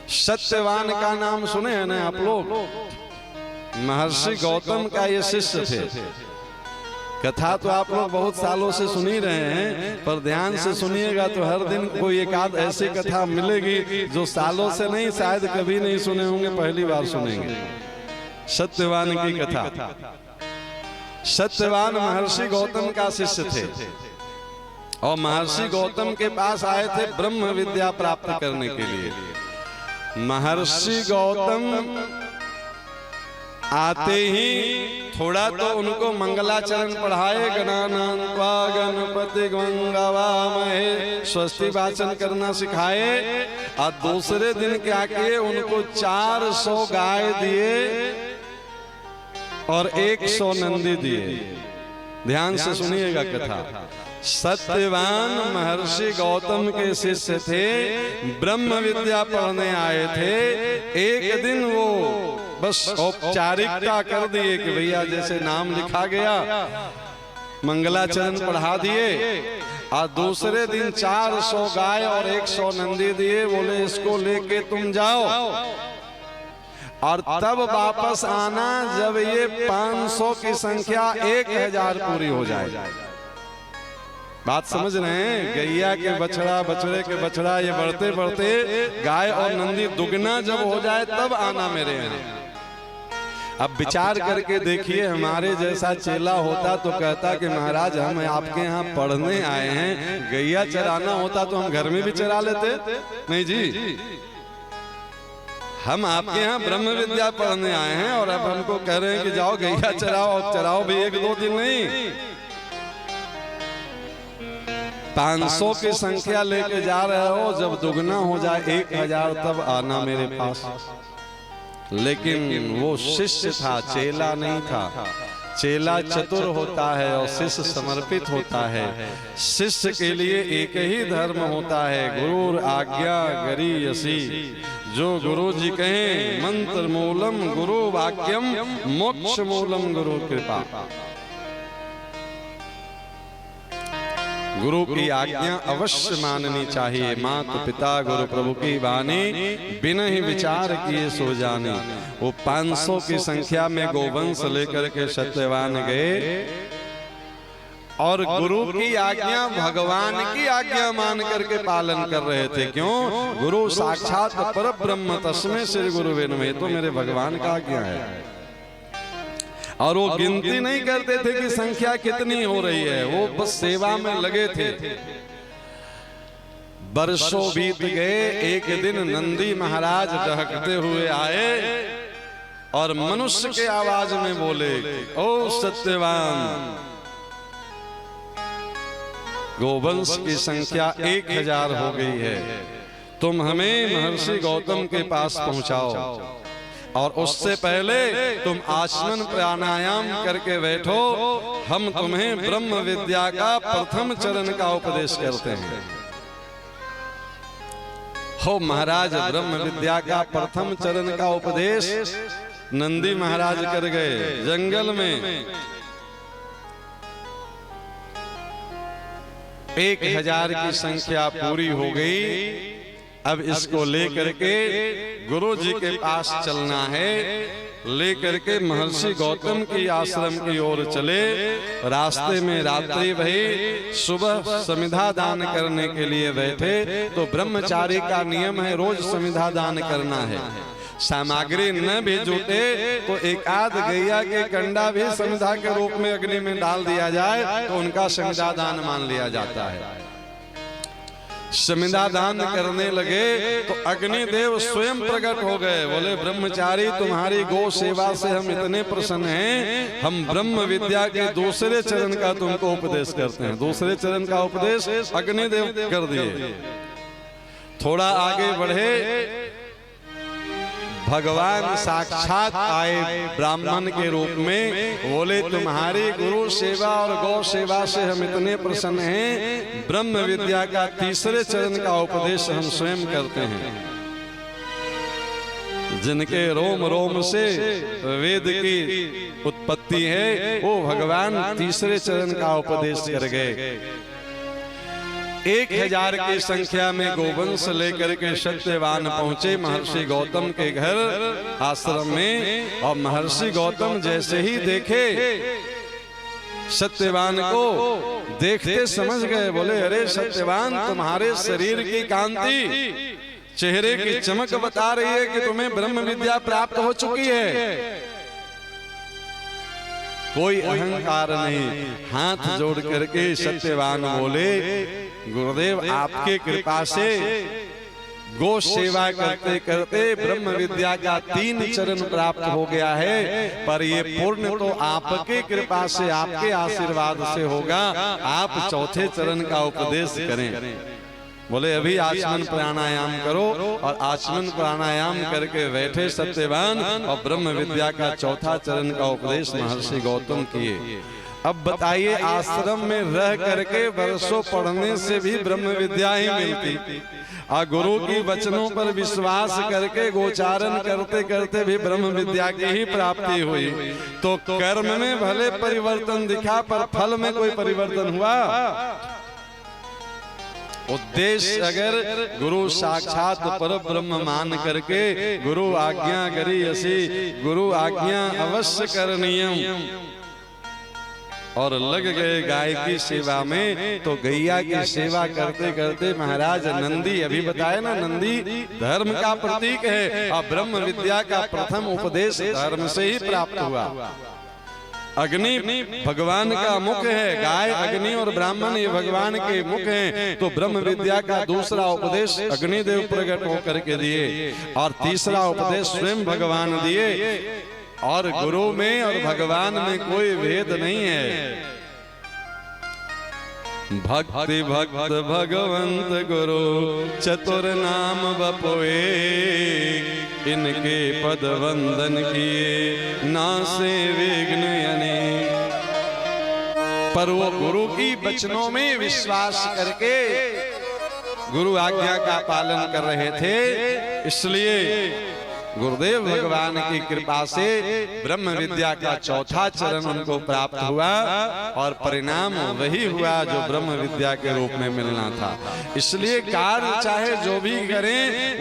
सत्यवान का नाम सुने हैं ना आप लोग? महर्षि गौतम का ये शिष्य थे। कथा तो आप लोग बहुत सालों से सुन ही रहे हैं, पर ध्यान से सुनिएगा तो हर दिन कोई एक आध ऐसी कथा मिलेगी जो सालों से नहीं, शायद कभी नहीं सुने होंगे, पहली बार सुनेंगे। सत्यवान की कथा। सत्यवान महर्षि गौतम का शिष्य थे और महर्षि गौतम के पास आए थे ब्रह्म विद्या प्राप्त करने के लिए। महर्षि गौतम आते ही थोड़ा तो उनको मंगलाचरण पढ़ाए, गणानान्त्वा गणपति गंगावामहे, स्वस्ति वाचन करना सिखाए। और दूसरे दिन क्या किए, उनको 400 गाय दिए और 100 नंदी दिए। ध्यान से सुनिएगा कथा। सत्यवान महर्षि गौतम के शिष्य थे, ब्रह्म विद्या पढ़ने आए थे। एक दिन वो बस औपचारिकता कर दिए कि भैया जैसे नाम लिखा गया, मंगलाचरण पढ़ा दिए और दूसरे दिन 400 गाय और 100 नंदी दिए। बोले इसको लेके तुम जाओ और तब वापस आना जब ये 500 की संख्या 1000 पूरी हो जाए। बात समझ रहे हैं? गैया के बछड़ा, बछड़े के बछड़ा, ये बढ़ते बढ़ते गाय और नंदी दुगना जब हो जाए तब आना मेरे यहाँ। अब विचार करके देखिए, हमारे जैसा चेला होता तो कहता कि महाराज हम आपके यहाँ पढ़ने आए हैं, गैया चराना होता तो हम घर में भी चरा लेते। नहीं जी, हम आपके यहाँ ब्रह्म विद्या पढ़ने आए हैं और अब हमको कह रहे हैं कि जाओ गैया चराओ। चराओ भी 1-2 दिन नहीं, 500 की संख्या लेके जा रहे हो, जब दुगना हो जाए 1000 तब आना मेरे पास। लेकिन वो शिष्य था, चेला नहीं था। चेला चतुर होता है और शिष्य समर्पित होता है। शिष्य के लिए एक ही धर्म होता है, गुरुर आज्ञा गरीयसी। जो गुरु जी कहें, मंत्र मूलम गुरु वाक्यम, मोक्ष मूलम गुरु कृपा। गुरु की आज्ञा अवश्य माननी चाहिए। माता पिता गुरु प्रभु की वाणी, बिना ही विचार किए सो जाने। वो 500 की संख्या में गोवंश लेकर के सत्यवान गए और गुरु की आज्ञा भगवान की आज्ञा मान करके पालन कर रहे थे। क्यों? गुरु साक्षात पर ब्रह्म, तस्मै श्री गुरुवे नमः। तो मेरे भगवान का आज्ञा है। और वो गिनती नहीं करते थे कि संख्या कितनी हो रही है, वो बस सेवा में लगे थे। वर्षों बीत गए। एक दिन नंदी महाराज दहकते हुए आए और मनुष्य के आवाज में बोले, ओ सत्यवान, गोवंश की संख्या 1000 हो गई है, तुम हमें महर्षि गौतम के पास पहुंचाओ और उससे पहले तुम आचमन प्राणायाम करके बैठो। हम तुम्हें ब्रह्म विद्या का प्रथम चरण का उपदेश करते हैं। हो महाराज, ब्रह्म विद्या का प्रथम चरण का उपदेश नंदी महाराज कर गए। जंगल में 1000 की संख्या पूरी हो गई। अब इसको लेकर के गुरु जी के पास चलना है। लेकर के महर्षि गौतम की आश्रम की ओर चले। रास्ते में रात्रि भई, सुबह समिधा दान करने के लिए बैठे। तो ब्रह्मचारी का नियम है रोज समिधा दान करना है। सामग्री न भी जुटे तो एक आध गैया के कंडा भी समिधा के रूप में अग्नि में डाल दिया जाए तो उनका समिधा दान मान लिया जाता है। समिधा दान करने लगे तो अग्निदेव स्वयं प्रकट हो गए। बोले, ब्रह्मचारी, तुम्हारी गौ सेवा से हम इतने प्रसन्न हैं, हम ब्रह्म विद्या के दूसरे चरण का तुमको उपदेश करते हैं। दूसरे चरण का उपदेश अग्निदेव कर दिए। थोड़ा आगे बढ़े, भगवान साक्षात आए ब्राह्मण के रूप में। बोले, तुम्हारी गुरु सेवा और गौ सेवा से हम इतने प्रसन्न हैं, ब्रह्म विद्या का तीसरे चरण का उपदेश हम स्वयं करते हैं। जिनके रोम रोम से वेद की उत्पत्ति है, वो भगवान तीसरे चरण का उपदेश कर गए। 1000 की संख्या में गोवंश लेकर के सत्यवान पहुंचे महर्षि गौतम के घर आश्रम में। और महर्षि गौतम जैसे ही देखे सत्यवान को, देखते समझ गए, बोले अरे सत्यवान, तुम्हारे शरीर की कांति, चेहरे की चमक बता रही है कि तुम्हें ब्रह्म विद्या प्राप्त हो चुकी है। कोई अहंकार नहीं, हाथ जोड़ करके सत्यवान बोले गुरुदेव आपके कृपा से गो सेवा करते करते ब्रह्म विद्या का 3 चरण प्राप्त हो गया है, पर ये पूर्ण तो आपके कृपा से, आपके आशीर्वाद से होगा। आप 4थे चरण का उपदेश करें। बोले अभी आचमन प्राणायाम करो। और आचमन प्राणायाम करके बैठे सत्यवान और ब्रह्म विद्या का 4था चरण का उपदेश महर्षि गौतम किए। अब बताइए, आश्रम में रह करके वर्षों पढ़ने से भी ब्रह्म विद्या ही मिलती, और गुरु की वचनों पर विश्वास करके गोचारण करते करते भी ब्रह्म विद्या की ही प्राप्ति हुई। तो कर्म में भले परिवर्तन दिखा, पर फल में कोई परिवर्तन हुआ? उद्देश्य अगर गुरु साक्षात पर ब्रह्म मान करके गुरु आज्ञा करी असी, गुरु आज्ञा अवश्य करनीयम, और लग गए गाय की सेवा में, तो गैया की सेवा करते करते महाराज नंदी, अभी बताया ना, नंदी धर्म का प्रतीक है, और ब्रह्म विद्या का प्रथम उपदेश धर्म से ही प्राप्त हुआ। अग्नि भगवान का मुख है, गाय अग्नि और ब्राह्मण ये भगवान के मुख हैं। तो ब्रह्म विद्या का दूसरा उपदेश अग्निदेव प्रकट होकर के दिए, और तीसरा उपदेश स्वयं भगवान दिए। और गुरु में और भगवान में कोई भेद नहीं है। भक्ति भक्त भगवंत गुरु चतुर नाम बपोए, इनके पद वंदन किए नासे विघ्न अनेक। पर वो गुरु की वचनों में विश्वास करके गुरु आज्ञा का पालन कर रहे थे, इसलिए गुरुदेव भगवान की कृपा से ब्रह्म विद्या का 4था चरण उनको प्राप्त हुआ, और परिणाम वही हुआ जो ब्रह्म विद्या के रूप में मिलना था। इसलिए कार्य चाहे जो भी करें